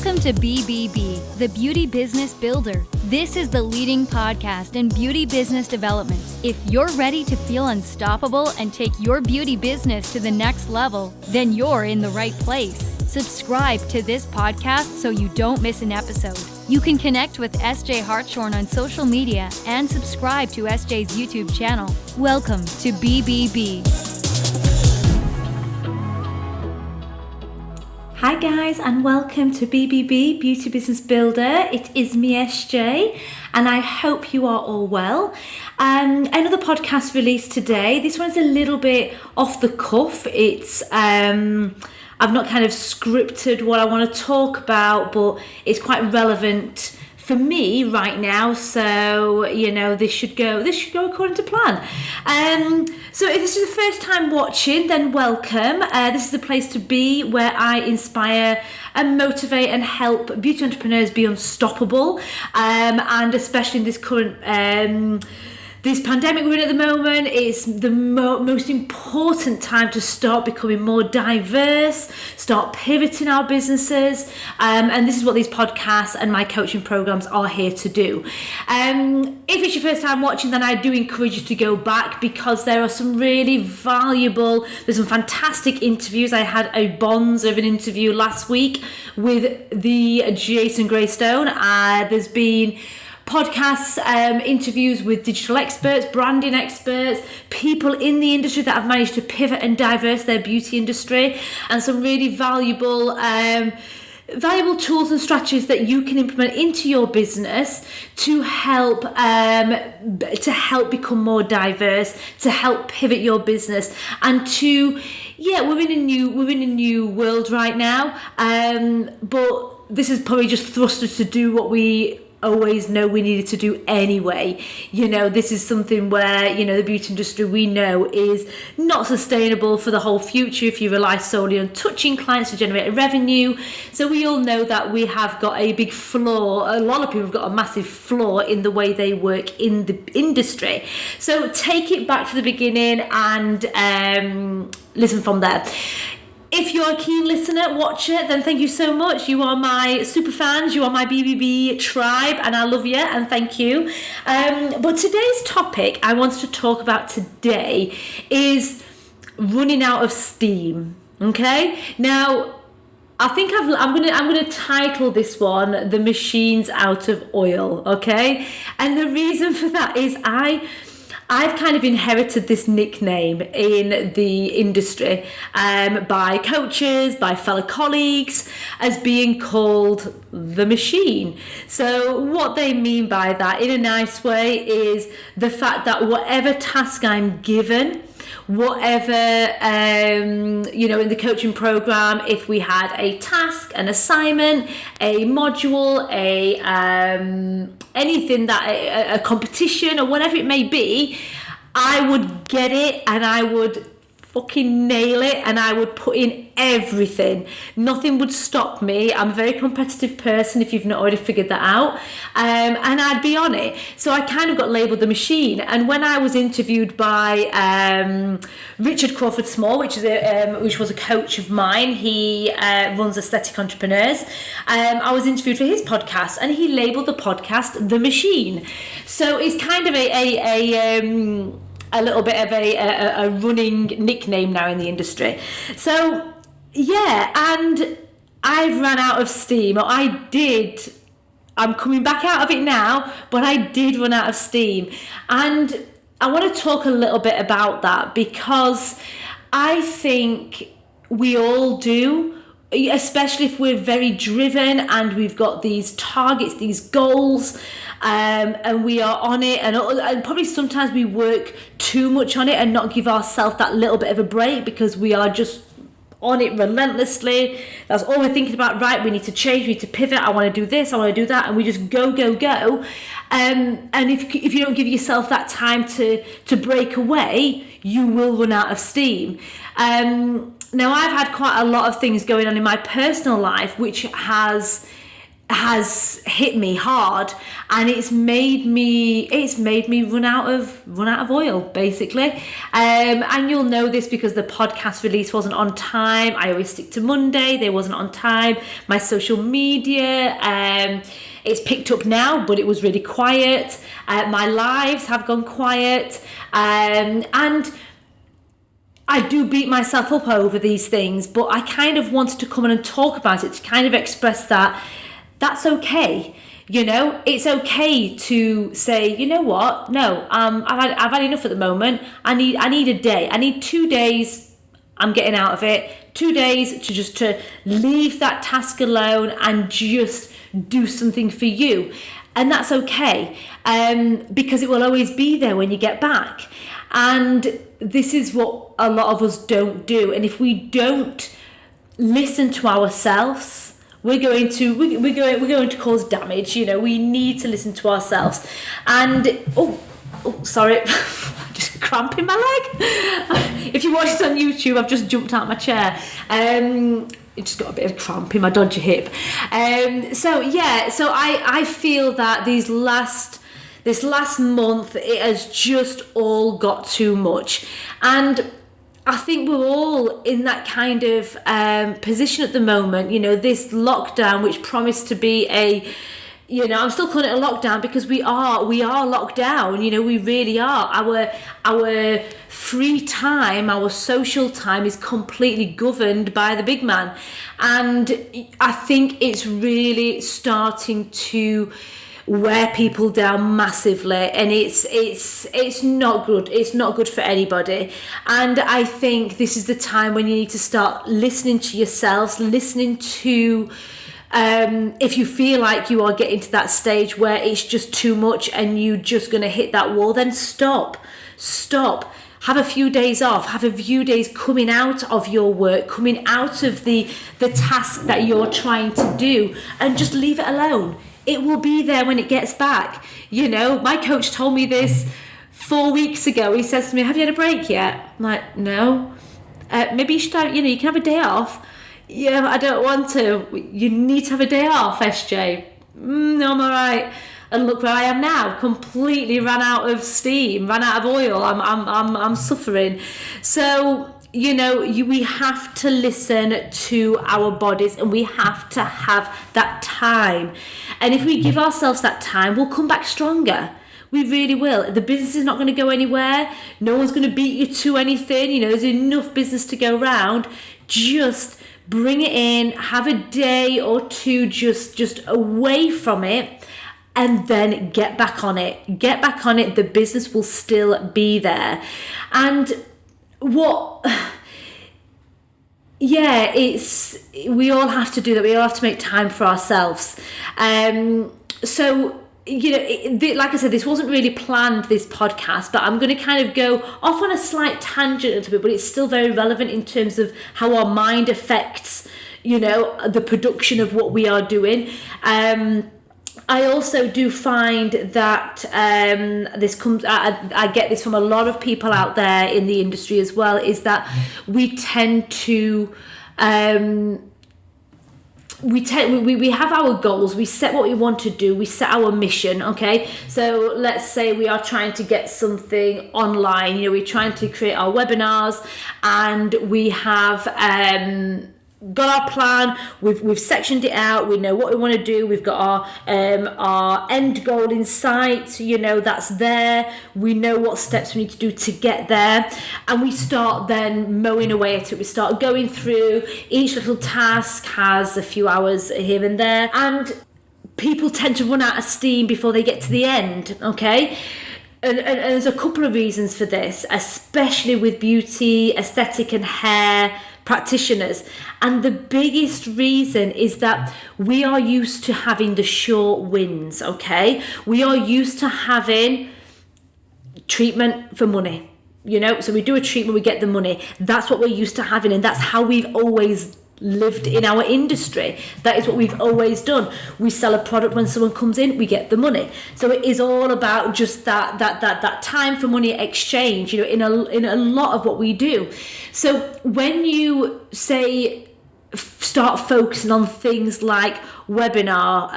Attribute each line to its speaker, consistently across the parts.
Speaker 1: Welcome to BBB, the Beauty Business Builder. This is the leading podcast in beauty business development. If you're ready to feel unstoppable and take your beauty business to the next level, then you're in the right place. Subscribe to this podcast so you don't miss an episode. You can connect with Essjay Hartshorn on social media and subscribe to Essjay's YouTube channel. Welcome to BBB.
Speaker 2: Hi guys, and welcome to BBB, Beauty Business Builder. It is me, Essjay, and I hope you are all well. Another podcast released today. This one's a little bit off the cuff. It's I've not kind of scripted what I want to talk about, but it's quite relevant for me right now, so this should go according to plan. So if this is the first time watching, then welcome. This is the place to be where I inspire and motivate and help beauty entrepreneurs be unstoppable, and especially in this current this pandemic we're in at the moment. It's the most important time to start becoming more diverse, start pivoting our businesses, and this is what these podcasts and my coaching programs are here to do. If it's your first time watching, then I do encourage you to go back, because there are some really valuable, there's some fantastic interviews. I had a bonds of an interview last week with the Jason Greystone. There's been podcasts, interviews with digital experts, branding experts, people in the industry that have managed to pivot and diverse their beauty industry, and some really valuable tools and strategies that you can implement into your business to help become more diverse, to help pivot your business, and we're in a new world right now, but this has probably just thrust us to do what we always know we needed to do anyway. This is something where the beauty industry, we know, is not sustainable for the whole future if you rely solely on touching clients to generate a revenue. So we all know that we have got a big flaw. A lot of people have got a massive flaw in the way they work in the industry. So take it back to the beginning and listen from there. If you're a keen listener, watcher, then thank you so much. You are my super fans. You are my BBB tribe, and I love you, and thank you. But today's topic I wanted to talk about today is running out of steam. Okay? Now, I think I'm gonna title this one "The Machine's Out of Oil." Okay? And the reason for that is I've kind of inherited this nickname in the industry by coaches, by fellow colleagues, as being called the machine. So what they mean by that, in a nice way, is the fact that whatever task I'm given, whatever, in the coaching program, if we had a task, an assignment, a module, anything that, a competition or whatever it may be, I would get it and I would fucking nail it, and I would put in everything. Nothing would stop me. I'm a very competitive person, if you've not already figured that out, and I'd be on it. So I kind of got labelled the machine. And when I was interviewed by Richard Crawford Small, which was a coach of mine, he runs Aesthetic Entrepreneurs, I was interviewed for his podcast, and he labelled the podcast The Machine. So it's kind of a little bit of a running nickname now in the industry. So yeah, and I've run out of steam, or I'm coming back out of it now, but I did run out of steam. And I want to talk a little bit about that, because I think we all do, especially if we're very driven and we've got these targets, these goals, and we are on it, and probably sometimes we work too much on it and not give ourselves that little bit of a break, because we are just on it relentlessly. That's all we're thinking about. Right, we need to change, we need to pivot, I want to do this, I want to do that, and we just go. And if you don't give yourself that time to break away, you will run out of steam. Now, I've had quite a lot of things going on in my personal life which has has hit me hard, and it's made me run out of oil, basically. And you'll know this because the podcast release wasn't on time. I always stick to Monday. They wasn't on time. My social media, it's picked up now, but it was really quiet. My lives have gone quiet, and I do beat myself up over these things, but I kind of wanted to come in and talk about it, to kind of express that that's okay. It's okay to say, you know what? No, I've had enough at the moment. I need a day. I need 2 days. I'm getting out of it. 2 days to leave that task alone and just do something for you. And that's okay, because it will always be there when you get back. And this is what a lot of us don't do. And if we don't listen to ourselves, we're going to cause damage. We need to listen to ourselves. And sorry, just cramp in my leg. If you watch this on YouTube, I've just jumped out of my chair. It just got a bit of cramp in my dodgy hip. So I feel that this last month, it has just all got too much. And I think we're all in that kind of position at the moment. This lockdown, which promised to be I'm still calling it a lockdown because we are locked down. We really are. Our free time, our social time is completely governed by the big man. And I think it's really starting to wear people down massively, and it's not good. It's not good for anybody. And I think this is the time when you need to start listening to yourselves, listening to if you feel like you are getting to that stage where it's just too much and you're just going to hit that wall, then stop. Have a few days off, have a few days coming out of your work, coming out of the task that you're trying to do, and just leave it alone. It will be there when it gets back. My coach told me this 4 weeks ago. He says to me, have you had a break yet? I'm like, no. Maybe you should have, you can have a day off. Yeah, but I don't want to. You need to have a day off, Essjay. No, I'm all right. And look where I am now, completely ran out of steam, ran out of oil. I'm suffering. So, we have to listen to our bodies, and we have to have that time. And if we give ourselves that time, we'll come back stronger. We really will. The business is not going to go anywhere. No one's going to beat you to anything. There's enough business to go around. Just bring it in, have a day or two just away from it, and then get back on it. The business will still be there. And we all have to do that. We all have to make time for ourselves. So, like I said, this wasn't really planned, this podcast, but I'm going to kind of go off on a slight tangent a little bit, but it's still very relevant in terms of how our mind affects, the production of what we are doing. I also do find that this comes. I get this from a lot of people out there in the industry as well. Is that we tend to we have our goals. We set what we want to do. We set our mission. Okay, so let's say we are trying to get something online. We're trying to create our webinars, and we have got our plan. We've sectioned it out. We know what we want to do. We've got our end goal in sight. That's there. We know what steps we need to do to get there, and we start then mowing away at it. We start going through each little task. Has a few hours here and there, and people tend to run out of steam before they get to the end. Okay. And there's a couple of reasons for this, especially with beauty, aesthetic and hair practitioners. And the biggest reason is that we are used to having the short wins, okay? We are used to having treatment for money, so we do a treatment, we get the money. That's what we're used to having, and that's how we've always lived in our industry. That is what we've always done. We sell a product, when someone comes in, we get the money. So it is all about just that time for money exchange, in a lot of what we do. So when you say, start focusing on things like webinars,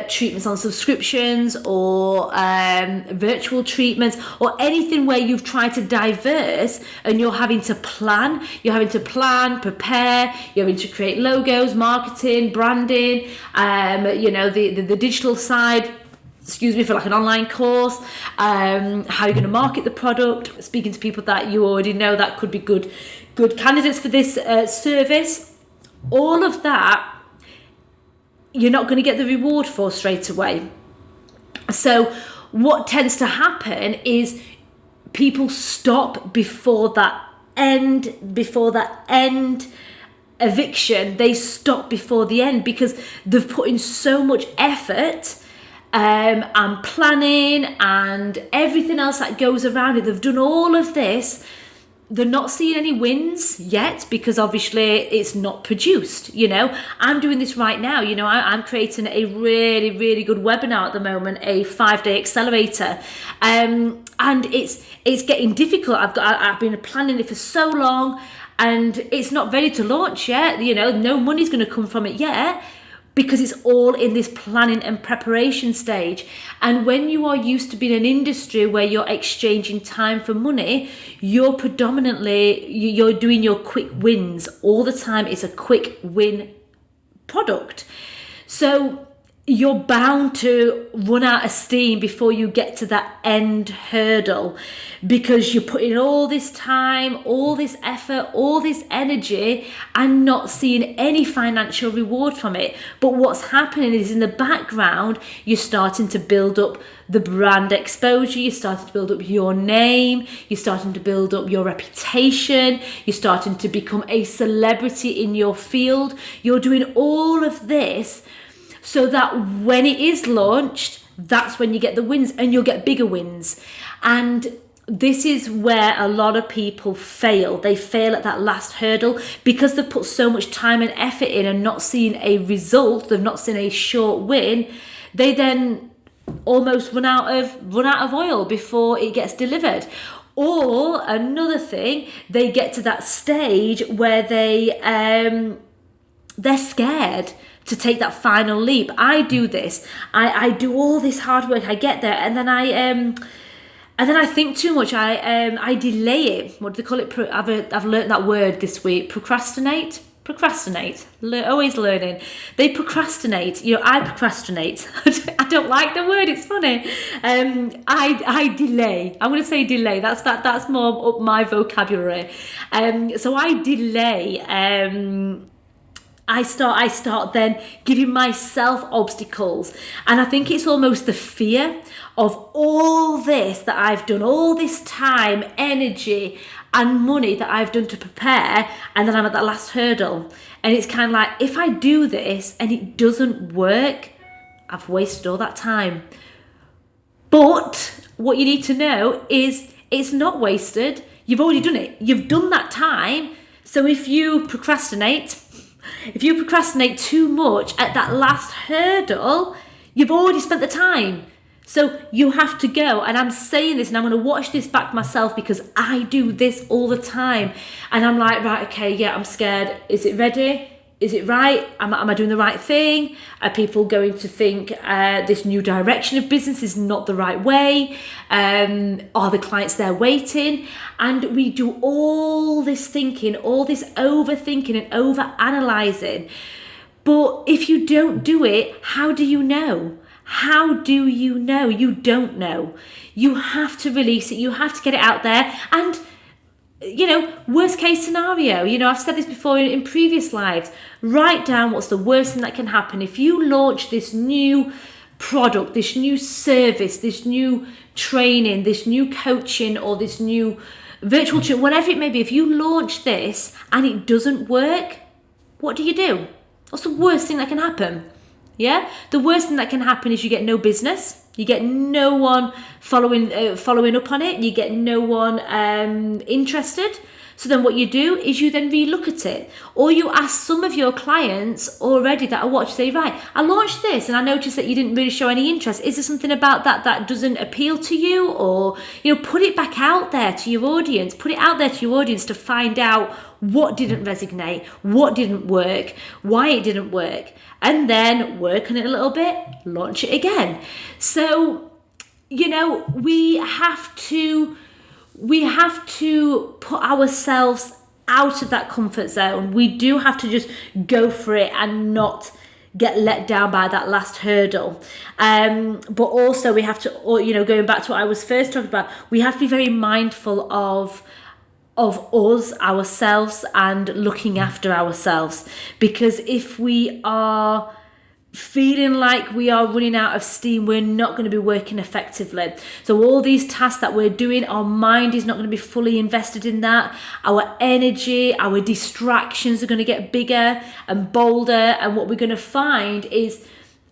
Speaker 2: treatments on subscriptions, or virtual treatments, or anything where you've tried to diverse and you're having to plan, prepare, you're having to create logos, marketing, branding, the digital side, for like an online course, how you're going to market the product, speaking to people that you already know that could be good candidates for this service. All of that you're not going to get the reward for straight away. So what tends to happen is people stop before that end eviction. They stop before the end because they've put in so much effort and planning and everything else that goes around it. They've done all of this. They're not seeing any wins yet because obviously it's not produced. I'm doing this right now. I'm creating a really, really good webinar at the moment, a 5-day accelerator. And it's getting difficult. I've been planning it for so long and it's not ready to launch yet. No money's going to come from it yet, because it's all in this planning and preparation stage. And when you are used to being in an industry where you're exchanging time for money, you're doing your quick wins all the time. It's a quick win product. So you're bound to run out of steam before you get to that end hurdle, because you're putting all this time, all this effort, all this energy and not seeing any financial reward from it. But what's happening is in the background, you're starting to build up the brand exposure, you're starting to build up your name, you're starting to build up your reputation, you're starting to become a celebrity in your field. You're doing all of this so that when it is launched, that's when you get the wins, and you'll get bigger wins. And this is where a lot of people fail. They fail at that last hurdle because they've put so much time and effort in and not seen a result. They've not seen a short win. They then almost run out of oil before it gets delivered. Or another thing, they get to that stage where they're scared to take that final leap. I do this. I do all this hard work. I get there, and then I think too much. I delay it. What do they call it? I've learned that word this week. Procrastinate. Always learning. They procrastinate. I procrastinate. I don't like the word. It's funny. I delay. I'm going to say delay. That's more up my vocabulary. So I delay. I start then giving myself obstacles. And I think it's almost the fear of all this that I've done, all this time, energy and money that I've done to prepare, and then I'm at that last hurdle. And it's kind of like, if I do this and it doesn't work, I've wasted all that time. But what you need to know is it's not wasted. You've already done it. You've done that time. So if you procrastinate too much at that last hurdle, you've already spent the time. So you have to go. And I'm saying this and I'm going to watch this back myself because I do this all the time. And I'm like, right, okay, yeah, I'm scared. Is it ready? Is it right? Am I doing the right thing? Are people going to think this new direction of business is not the right way? Are the clients there waiting? And we do all this thinking, all this overthinking and over-analysing. But if you don't do it, how do you know? How do you know? You don't know. You have to release it. You have to get it out there. And worst case scenario, I've said this before in previous lives, write down what's the worst thing that can happen. If you launch this new product, this new service, this new training, this new coaching, or this new virtual training, whatever it may be, if you launch this and it doesn't work, what do? What's the worst thing that can happen? Yeah, the worst thing that can happen is you get no business. You get no one following up on it. You get no one interested. So then what you do is you then relook at it, or you ask some of your clients already that are watching, say, right, I launched this and I noticed that you didn't really show any interest. Is there something about that doesn't appeal to you? Or, put it back out there to your audience, to find out what didn't resonate, what didn't work, why it didn't work, and then work on it a little bit, launch it again. So, we have to put ourselves out of that comfort zone. We do have to just go for it and not get let down by that last hurdle. But also we have to, going back to what I was first talking about, we have to be very mindful of us, ourselves, and looking after ourselves. Because if we are feeling like we are running out of steam, we're not going to be working effectively. So all these tasks that we're doing, our mind is not going to be fully invested in that. Our energy, our distractions are going to get bigger and bolder. And what we're going to find is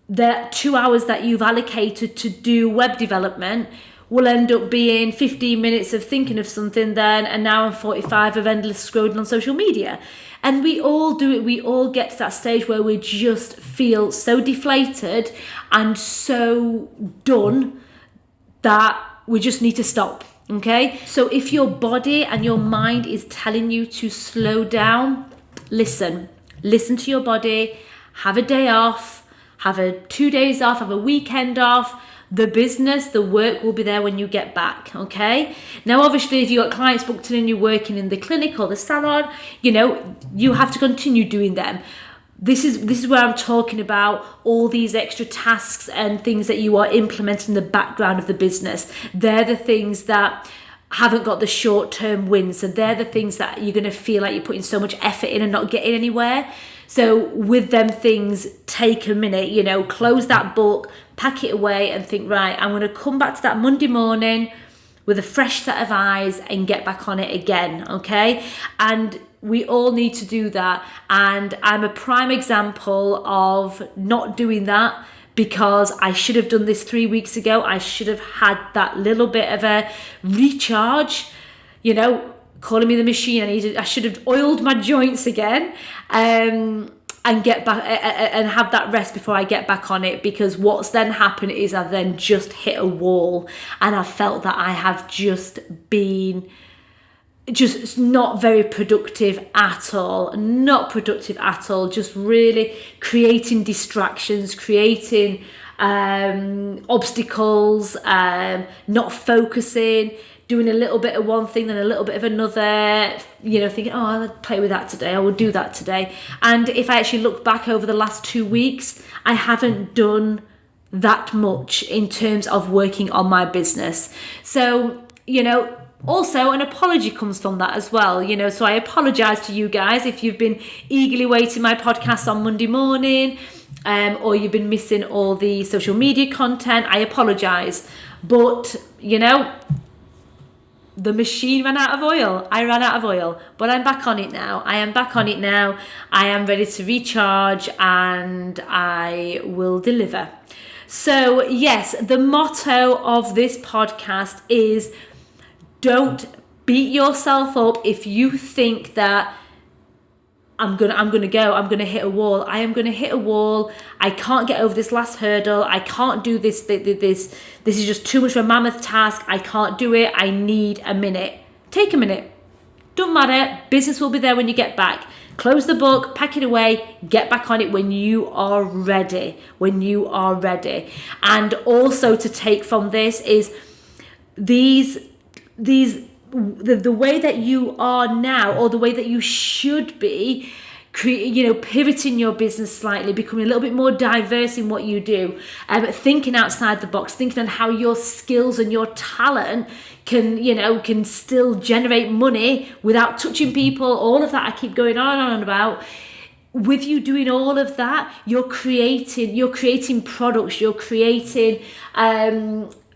Speaker 2: that 2 hours that you've allocated to do web development will end up being 15 minutes of thinking of something, then an hour and 45 of endless scrolling on social media. And we all do it. We all get to that stage where we just feel so deflated and so done that we just need to stop. Okay? So if your body and your mind is telling you to slow down, listen to your body, have a day off, have 2 days off, have a weekend off. The business, the work will be there when you get back, okay? Now, obviously, if you've got clients booked in and you're working in the clinic or the salon, you have to continue doing them. This is where I'm talking about all these extra tasks and things that you are implementing in the background of the business. They're the things that haven't got the short-term wins. So they're the things that you're going to feel like you're putting so much effort in and not getting anywhere. So with them things, take a minute, close that book, pack it away and think, right, I'm going to come back to that Monday morning with a fresh set of eyes and get back on it again, okay? And we all need to do that. And I'm a prime example of not doing that, because I should have done this 3 weeks ago. I should have had that little bit of a recharge, calling me the machine. I should have oiled my joints again, and get back and have that rest before I get back on it. Because what's then happened is I've then just hit a wall, and I felt that I have just been not very productive at all, just really creating distractions, creating obstacles, not focusing, doing a little bit of one thing, then a little bit of another, thinking, oh, I'll play with that today, I will do that today. And if I actually look back over the last 2 weeks, I haven't done that much in terms of working on my business. So, also an apology comes from that as well, so I apologize to you guys if you've been eagerly waiting my podcast on Monday morning, or you've been missing all the social media content. I apologize, but the machine ran out of oil. I ran out of oil, but I'm back on it now. I am ready to recharge, and I will deliver. So yes, the motto of this podcast is, don't beat yourself up if you think that I'm gonna hit a wall. I am gonna hit a wall. I can't get over this last hurdle. I can't do this. This is just too much of a mammoth task. I can't do it. I need a minute. Take a minute. Don't matter. Business will be there when you get back. Close the book, pack it away, get back on it when you are ready. And also to take from this is the way that you are now, or the way that you should be, pivoting your business slightly, becoming a little bit more diverse in what you do, thinking outside the box, thinking on how your skills and your talent can still generate money without touching people. All of that I keep going on and on about. With you doing all of that, you're creating products, you're creating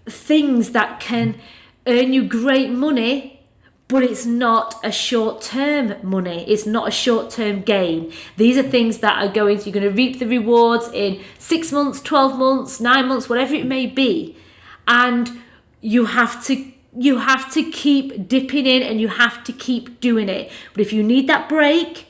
Speaker 2: things that can earn you great money, but it's not a short-term money. It's not a short-term gain. These are things that are you're going to reap the rewards in 6 months, 12 months, 9 months, whatever it may be. And you have to you have to keep dipping in and you have to keep doing it. But if you need that break,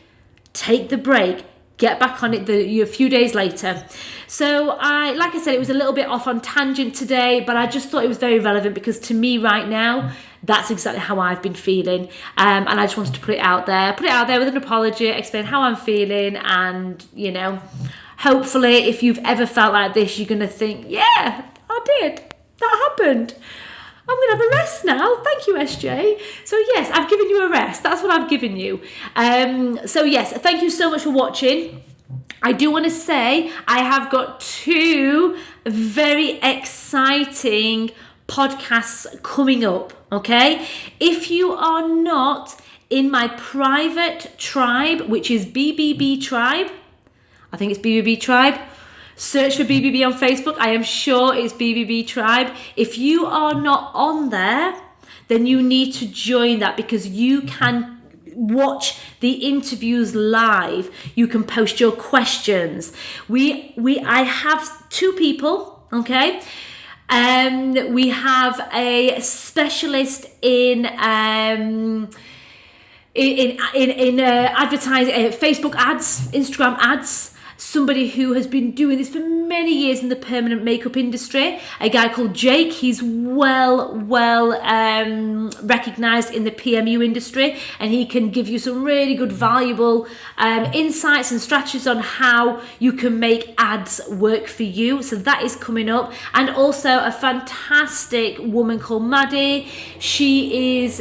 Speaker 2: take the break. Get back on it a few days later. So like I said, it was a little bit off on tangent today, but I just thought it was very relevant because to me right now, that's exactly how I've been feeling. And I just wanted to put it out there with an apology, explain how I'm feeling. And, you know, hopefully if you've ever felt like this, you're going to think, yeah, I did. That happened. I'm going to have a rest now. Thank you, Essjay. So yes, I've given you a rest. That's what I've given you. So yes, thank you so much for watching. I do want to say I have got 2 very exciting podcasts coming up, okay? If you are not in my private tribe, which is BBB Tribe, I think it's BBB Tribe, search for BBB on Facebook. I am sure it's BBB Tribe. If you are not on there, then you need to join that because you can watch the interviews live. You can post your questions. I have 2 people, okay? We have a specialist in advertising, Facebook ads, Instagram ads. Somebody who has been doing this for many years in the permanent makeup industry, a guy called Jake. He's well recognized in the PMU industry, and he can give you some really good valuable insights and strategies on how you can make ads work for you. So that is coming up. And also a fantastic woman called Maddie. She is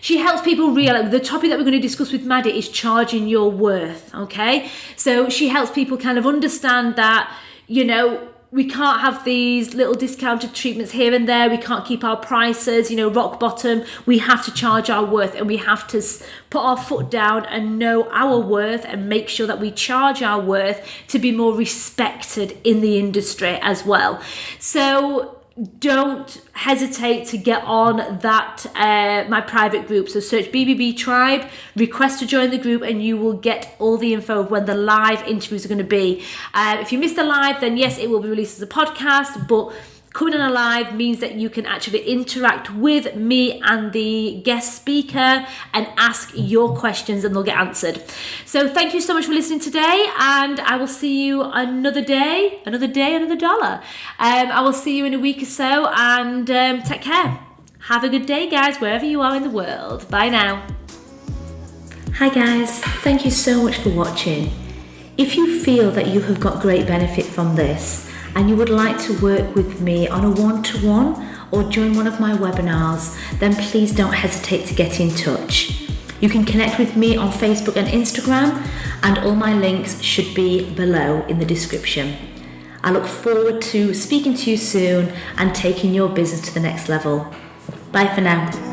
Speaker 2: she helps people realize, the topic that we're going to discuss with Maddie is charging your worth, okay? So she helps people kind of understand that, you know, we can't have these little discounted treatments here and there. We can't keep our prices, you know, rock bottom. We have to charge our worth, and we have to put our foot down and know our worth and make sure that we charge our worth to be more respected in the industry as well. So don't hesitate to get on that my private group. So search BBB Tribe, request to join the group, and you will get all the info of when the live interviews are going to be. If you miss the live, then yes, it will be released as a podcast, but coming on a live means that you can actually interact with me and the guest speaker and ask your questions, and they'll get answered. So thank you so much for listening today, and I will see you another day, another dollar. I will see you in a week or so, and take care. Have a good day, guys, wherever you are in the world. Bye now. Hi guys, thank you so much for watching. If you feel that you have got great benefit from this, and you would like to work with me on a one-to-one or join one of my webinars, then please don't hesitate to get in touch. You can connect with me on Facebook and Instagram, and all my links should be below in the description. I look forward to speaking to you soon and taking your business to the next level. Bye for now.